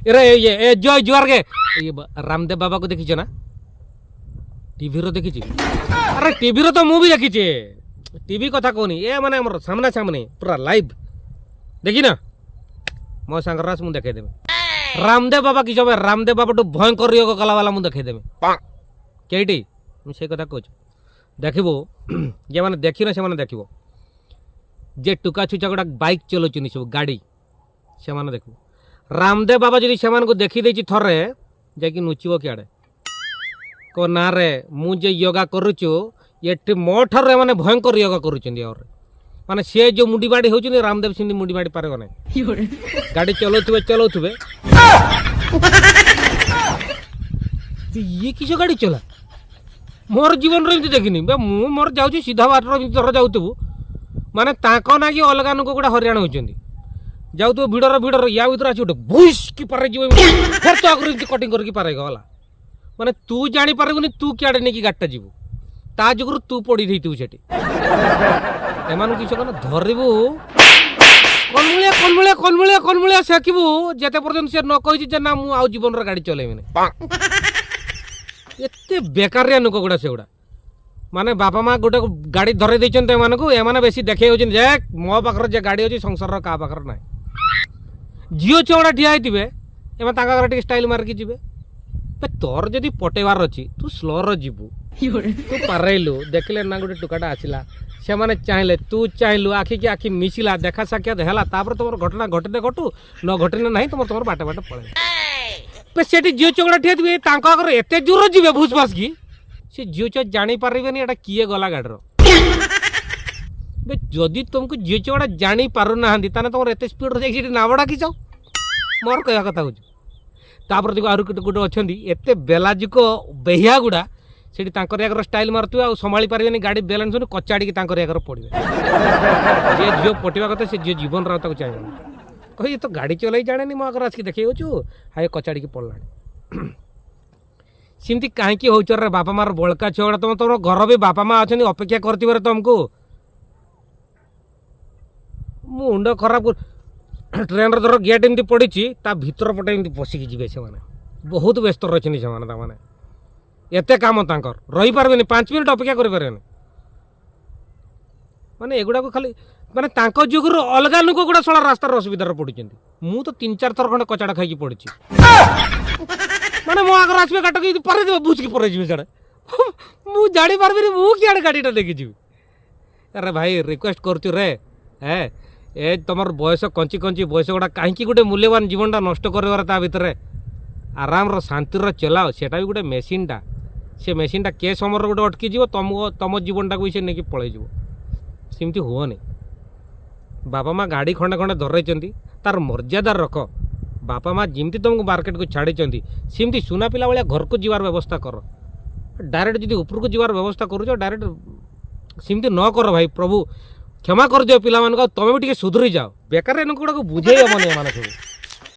अरे ये जय जुआर के ये रामदेव बाबा को देखी ना टीवी रो देखी अरे टीवी रो तो मु भी देखी टीवी कथा कहनी ए माने हमर सामना सामने पूरा लाइव देखी ना मो संगरास मु देखे देबे रामदेव बाबा कि जबे रामदेव बाबा तो भयंकर योग कला वाला मु देखे देबे केटी मु से कथा कहू देखिबो जे माने देखि ना से माने देखिबो जे टुका छुचा गोटा बाइक चलाउछनी सब गाड़ी से माने देखिबो रामदेव बाबा जदि से को देखी देछि थरे जाकि नुचिबो किआडे को ना रे मु जे योगा करूछु ये मो ठारे माने भयंकर योगा करूछनी और माने से जो मुंडी बाड़ी होउछनी रामदेव सिंह मुंडी बाड़ी पारे गने गाड़ी चलाउथुबे ये किस गाड़ी चला मोर जीवन रे इमति देखिनी बे मु मोर जाउछि सीधा बाट रो भीतर जाउतबु माने ताको ना कि अलगा नुको गुडा हरियाणा होचंदी जाउतबु भिडर या भीतर आछि भुइस की पारे जीव फिर तो आगु कटिंग करके पारे गला माने तू जानी पारबुनी तू किआडे नेकी गाट्टा जीवु ता जुगुरु तू पड़ी रहितु सेठी एमान किछ कन धरिबु कनमुलिया सेकिबु जेते पर्यंत से न कहि जे ना मु आउ जीवन रे गाड़ी चलेबिनी एते बेकारिया नुको गुडा सेगुडा माने बापा माँ गोटे गाड़ी धरे देछन एमान को एमाने बेसी देखे होछन जे मो पाखर जे गाड़ी अछि संसार रो का पाखर नै जियो चौड़ा ठिया आइतिबे एमा ताका घर टिक स्टाइल मार के जिबे बे तोर जदी पटेवार अछि तू स्लो रो जिबु तू पारेलु देखले ना गोटे टुकाटा आसिला से माने चाहिले तू चाहिलु आखि के आखि मिसिला देखा साक्षात हैला तापर तोर घटना घटने घटू न घटने नाही तोर बाटे बाटे पळे पे सेठी जियो चौड़ा ठिया दिबे ताका घर एते जोर जिबे भूसपास की से जियो चौ जानी पारिबेनी एटा किए गला गाडर बे जदी तुमको जियो चौड़ा जानी पारु नाहंदी ताने तोर एते स्पीड रे जाई नावडा की जाओ मोर कहया कथा हो तापर देखो आरु गोटे अछंदी एते बेलाजुको बेहिया गुडा सेठी तांकर याकर स्टाइल मारतु आ संभाली पारिबेनी गाड़ी बैलेंस होनी कचाड़ी की तांकर याकर पड़िबे जे जियो पटिवा कथा से जियो जीवन रहता को चाहिए कहि ये तो गाड़ी चलाई जानेनी मो अगर आज की देखै होचु हाय कचाड़ी की पड़लानी सिमती कहीं हो रे बापा मार बड़का छुआ तुम तुम घर भी बापा माँ अच्छा अपेक्षा कर तुमको मुंड खराब ट्रेन धर गेट एमती पड़ी भीतर पटे एमती पशिकी जी से बहुत व्यस्त रही से एते काम तांकर रही पारबेनी 5 मिनट अपेक्षा करें माने एगुड़ा को खाली माने तांको जुगुरु अलगा लोक गुड़ा सला रास्तार असुविधार पड़ुछन्ती मु तो 3-4 थर खंडे कचाड़ा खाई पड़ी माने मो आगर आसबे काट के परे देबे बुझ के परे जिबे सडे मु जाडी पारबेनी मु कियाडे गाडीटा देखि जिबे अरे भाई रिक्वेस्ट करछु रे ए ए तमर बयस कंची कंची बयस गुडा काहे की गुटे मूल्यवान जीवनटा नष्ट करबार ता भितरे आराम रो शांति रो चलाओ सेटा भी गुटे मेसिनटा से मेसिनटा के समर गुटे अटकी जिवो तम जीवनटा को से नेकी पळै जिवो सिमती होनी बापा माँ गाड़ी खंडे खंडे धरैचंती तार मर्यादा रख बापा माँ जमती तुमको मार्केट को छाड़ी सेमती सुना पिला भाया घर को जीवार व्यवस्था कर डायरेक्ट जी ऊपर को जीवार व्यवस्था करुच डायरेक्ट सेमती न कर भाई प्रभु क्षमा कर दियो पिला मान तुम भी सुधरी जाओ बेकार गुड़ा बुझे हम सब